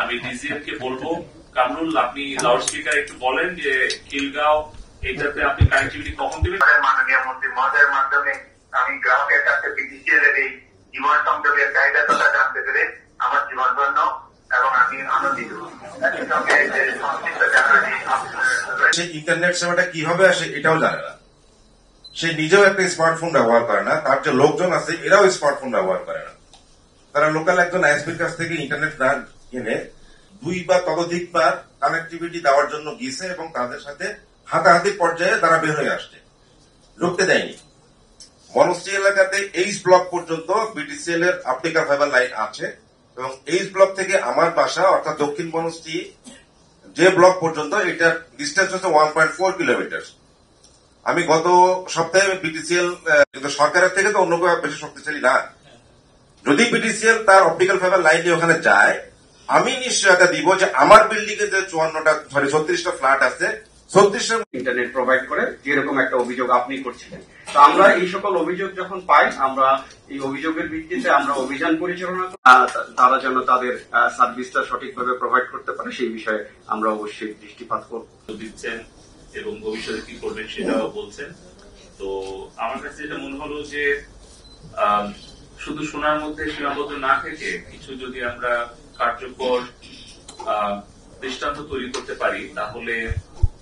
আমি ডিজিএম কে বলবো কামরুল আপনি লাউড স্পিকার একটু বলেন যে খিলগাঁও এটাতে আপনি কানেক্টিভিটি কখন দিবেন। মাননীয় মন্ত্রী মহোদয়ের মাধ্যমে আমি গ্রাহকের কাছে বিডিসিএল এর এই জীবন সংযোগের চাহিদা কথা জানতে পেরে আমার জীবন ধন্য এবং আমি আনন্দিত। একই সঙ্গে সংশ্লিষ্ট যারা সে ইন্টারনেট সেবাটা কি হবে আসে এটাও জানে না, সে নিজেও একটা স্মার্টফোন ব্যবহার করে না, তার যে লোকজন আছে এরাও স্মার্টফোন ব্যবহার করে না। তারা লোকাল একজন আইএসপির কাছ থেকে ইন্টারনেট না কিনে 2 বা ততোধিকবার কানেক্টিভিটি দেওয়ার জন্য গিয়েছে এবং তাদের সাথে হাতাহাতির পর্যায়ে তারা বের হয়ে আসছে, ঢুকতে দেয়নি। বনশ্রী এলাকাতে এইচ ব্লক পর্যন্ত বিটিসিএল এর অপটিক্যাল ফাইবার লাইন আছে এবং এইচ ব্লক থেকে আমার বাসা অর্থাৎ দক্ষিণ বনশ্রী যে ব্লক পর্যন্ত এটার ডিস্টেন্স হচ্ছে 1.4 কিলোমিটার। আমি গত সপ্তাহে বিটিসিএল কিন্তু সরকারের থেকে তো অন্য কেউ বেশি শক্তিশালী না, যদি বিটিসিএল তার অপটিক্যাল ফাইবার লাইন নিয়ে ওখানে যায় আমি নিশ্চয়তা দিব যে আমার বিল্ডিং এ যে 36টা ফ্ল্যাট আছে 36টা ইন্টারনেট প্রোভাইড করে, যেরকম একটা অভিযোগ আপনি করছিলেন। তো আমরা এই সকল অভিযোগ যখন পাই আমরা এই অভিযোগের ভিত্তিতে আমরা অভিযান পরিচালনা করি, তারা যেন তাদের সার্ভিসটা সঠিকভাবে প্রোভাইড করতে পারে সেই বিষয়ে আমরা অবশ্যই দৃষ্টিপাত করব। দিচ্ছেন এবং ভবিষ্যতে কি করবেন সেটাও বলছেন। তো আমার কাছে যেটা মনে হলো যে শুধু শোনার মধ্যে সীমাবদ্ধ না থেকে কিছু যদি আমরা কার্যকর দৃষ্টান্ত তৈরি করতে পারি তাহলে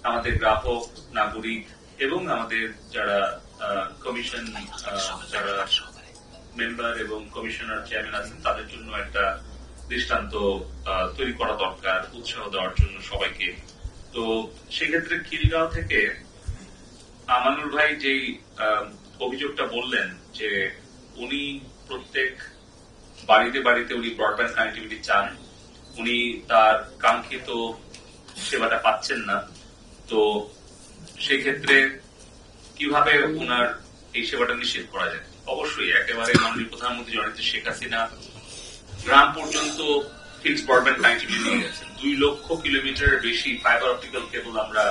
আমাদের গ্রাহক, নাগরিক এবং আমাদের যারা কমিশন যারা মেম্বার এবং কমিশনার চেয়ারম্যান আছেন তাদের জন্য একটা দৃষ্টান্ত তৈরি করা দরকার, উৎসাহ দেওয়ার জন্য সবাইকে। তো সেক্ষেত্রে খিলগাঁও থেকে আমানুল ভাই যেই অভিযোগটা বললেন যে উনি প্রত্যেক বাড়িতে বাড়িতে উনি ব্রডব্যান্ড কানেক্টিভিটি চান, উনি তার কাঙ্ক্ষিত সেবাটা পাচ্ছেন না, তো সেক্ষেত্রে কিভাবে ওনার এই সেবাটা নিশ্চিত করা যায়? অবশ্যই একেবারে মাননীয় প্রধানমন্ত্রী জননেত্রী শেখ হাসিনা গ্রাম পর্যন্ত ফিক্সড ব্রডব্যান্ড কানেক্টিভিটি নিয়ে গেছেন। 2 লক্ষ কিলোমিটারের বেশি ফাইবার অপটিক্যাল কেবল আমরা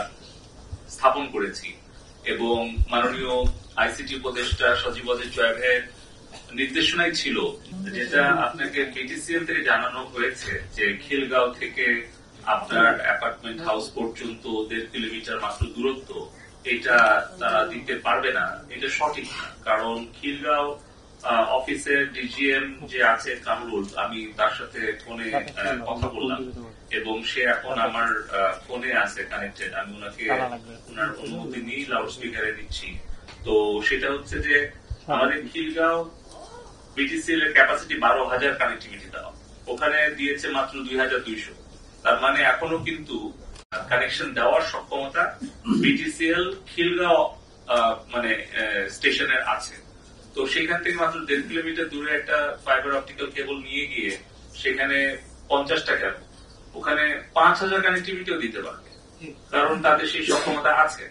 স্থাপন করেছি এবং মাননীয় আইসিটি উপদেষ্টা সজীব ওয়াজেদ জয়ের নির্দেশনাই ছিল, যেটা আপনাকে বিটিসিএল থেকে জানানো হয়েছে যে খিলগাঁও থেকে আপনার অ্যাপার্টমেন্ট হাউস পর্যন্ত 1.5 কিলোমিটার মাত্র দূরত্ব, এটা তারা দিতে পারবে না। এটা সঠিক না, কারণ খিলগাঁও অফিসের ডিজিএম যে আছে কামরুল, আমি তার সাথে ফোনে কথা বললাম এবং সে এখন আমার ফোনে আছে কানেক্টেড। আমি ওনাকে ওনার অনুমতি নিয়ে লাউড স্পিকারে দিচ্ছি। তো সেটা হচ্ছে যে আমাদের খিলগাঁও বিটিসিএল এর ক্যাপাসিটি 12,000 কানেক্টিভিটি দেওয়া, ওখানে দিয়েছে মাত্র 2,200। তার মানে এখনো কিন্তু কানেকশন দেওয়ার সক্ষমতা বিটিসিএল খিলগাঁও মানে স্টেশনের আছে। তো সেখান থেকে মাত্র 1.5 কিলোমিটার দূরে একটা ফাইবার অপটিক্যাল কেবল নিয়ে গিয়ে সেখানে 50 টাকা ওখানে 5,000 কানেক্টিভিটিও দিতে পারবে, কারণ তাদের সেই সক্ষমতা আছে।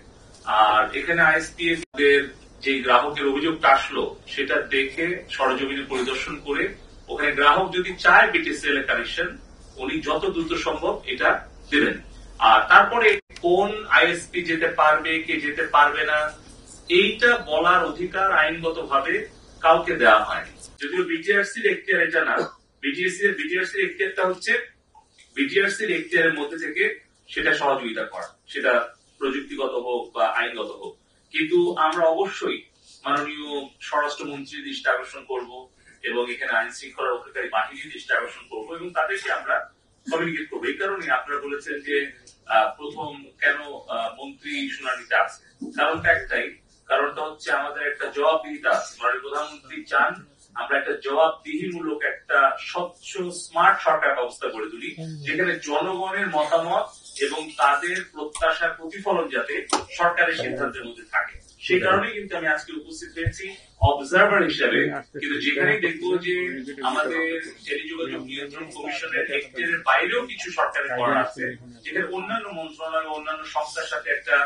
আর এখানে আইএসপিএফ এর যে গ্রাহকের অভিযোগটা আসলো সেটা দেখে সরজমিনে পরিদর্শন করে ওখানে গ্রাহক যদি চায় বিটিসিএল এর কানেকশন উনি যত দ্রুত সম্ভব এটা দেবেন। আর তারপরে কোন আইএসপি যেতে পারবে কে যেতে পারবে না এইটা বলার অধিকার আইনগতভাবে কাউকে দেওয়া হয়। যদিও বিটিআরসির এখতিয়ার এটা না, বিটিআরসির এখতিয়ারটা হচ্ছে বিটিআরসির এখতিয়ারের মধ্যে থেকে সেটা সহযোগিতা করা, সেটা প্রযুক্তিগত হোক বা আইনগত হোক। কিন্তু আমরা অবশ্যই মাননীয় স্বরাষ্ট্রমন্ত্রীর দৃষ্টি আকর্ষণ করব এবং এখানে আইন শৃঙ্খলা রক্ষাকারী বাহিনীর দৃষ্টি আকর্ষণ করব এবং তাদেরকে আমরা কমিউনিকেট করবো। এই কারণে আপনারা বলেছেন যে প্রথম কেন মন্ত্রী শুনানিতে আছে, কারণটা একটাই, কারণটা হচ্ছে আমাদের একটা জবাবদিহিতা আছে। মাননীয় প্রধানমন্ত্রী চান আমরা একটা জবাবদিহিমূলক একটা স্বচ্ছ স্মার্ট সরকার ব্যবস্থা গড়ে তুলি, যেখানে জনগণের মতামত এবং তাদের প্রত্যাশার প্রতিফলন যাতে সরকারের সিদ্ধান্তের মধ্যে থাকে। সেই কারণে কিন্তু আমি আজকে উপস্থিত হয়েছি অবজারভার হিসেবে। কিন্তু যেখানেই দেখবো যে আমাদের টেলিযোগাযোগ নিয়ন্ত্রণ কমিশনের এখতিয়ারের বাইরেও কিছু সরকারের করার আছে, যেখানে অন্যান্য মন্ত্রণালয় অন্যান্য সংস্থার সাথে একটা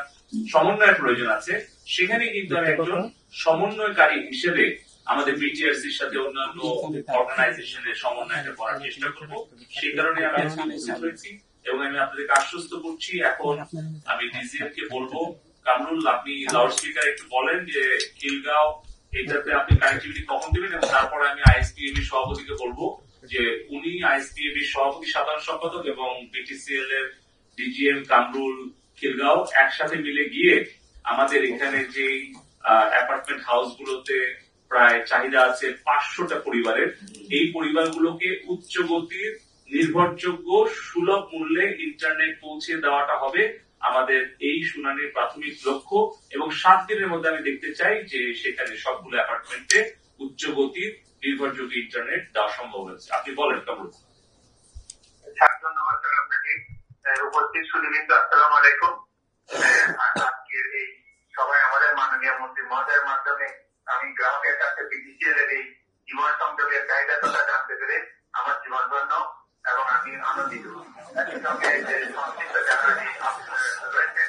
সমন্বয়ের প্রয়োজন আছে, সেখানে কিন্তু আমি একজন সমন্বয়কারী হিসেবে আমাদের বিটিআরসির সাথে অন্যান্য অর্গানাইজেশনের সমন্বয়টা করার চেষ্টা করব। সেই কারণে আমি আজকে উপস্থিত হয়েছি এবং আমি আপনাদেরকে আশ্বস্ত করছি এখন আমি ডিজিএম কে বলবো কামরুল আপনি লাউড স্পিকার একটু বলেন যে খিলগাঁও এটাতে আপনি কানেক্টিভিটি কখন দিবেন এবং তারপরে আমি আইএসপিএম এর সভাপতিকে বলবো যে উনি আইএসপিএবি সভাপতি সাধারণ সম্পাদক এবং বিটিসিএল এর ডিজিএম কামরুল খিলগাঁও একসাথে মিলে গিয়ে আমাদের এখানে যে অ্যাপার্টমেন্ট হাউস গুলোতে প্রায় চাহিদা আছে 500টা পরিবারের, এই পরিবারগুলোকে উচ্চ গতির নির্ভরযোগ্য সুলভ মূল্যে ইন্টারনেট পৌঁছে দেওয়াটা হবে আমাদের এই শুনানির প্রাথমিক লক্ষ্য। এবং 7 দিনের মধ্যে আমি দেখতে চাই যে সেখানে সবগুলো অ্যাপার্টমেন্টে উচ্চ গতির নির্ভরযোগ্য ইন্টারনেট দেওয়া সম্ভব হয়েছে। আপনি বলেন কামরুল। ধন্যবাদ স্যার আপনাকে। উপস্থিত সুধীবৃন্দ, আসসালামু আলাইকুম। আজকের এই সবাই আমাদের মাননীয় মন্ত্রী মহোদয়ের মাধ্যমে আমি গ্রাহকের কাছে বিটিসিএল এর এই জীবন সংযোগের চাহিদা কথা জানতে পেরে আমার জীবন ধন্য এবং আমি আনন্দিত। একই সঙ্গে সংশ্লিষ্ট যারা রয়েছেন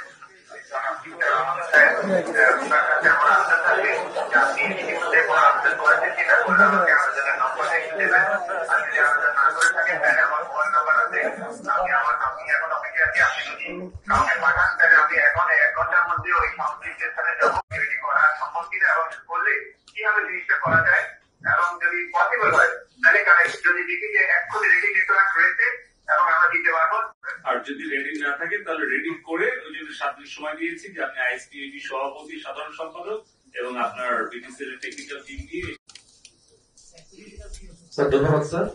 ওনার কাছে আমার আবেদন থাকবে যে আপনি ইতিমধ্যে কোনো আবেদন করেছেন কিনা বলে আমাকে আবেদনের নম্বর লিখে দেবেন। আর যদি আবেদন না করে থাকেন তাহলে আমার মোবাইল নাম্বার আছে, আমি এখন অপেক্ষা আছি। আপনি যদি কাউকে পাঠান তাহলে আমি এখন 1 ঘন্টার মধ্যে ওই সংশ্লিষ্ট স্থানে যাবো, রেডি করা সম্ভব কিনা এবং করলে কিভাবে জিনিসটা করা যায় এবং যদি পসিবল হয় তাহলে কারেক্ট, যদি দেখি যে এক্ষুনি রেডি নেটওয়ার্ক রয়েছে এবং আমরা দিতে পারবো। আর যদি রেডি না থাকে তাহলে রেডি করে, ওই জন্য 7 দিন সময় দিয়েছি যে আপনি আইএসপিএবি সভাপতি সাধারণ সম্পাদক এবং আপনার বিটিসিএল টেকনিক্যাল টিম দিয়ে। স্যার ধন্যবাদ স্যার।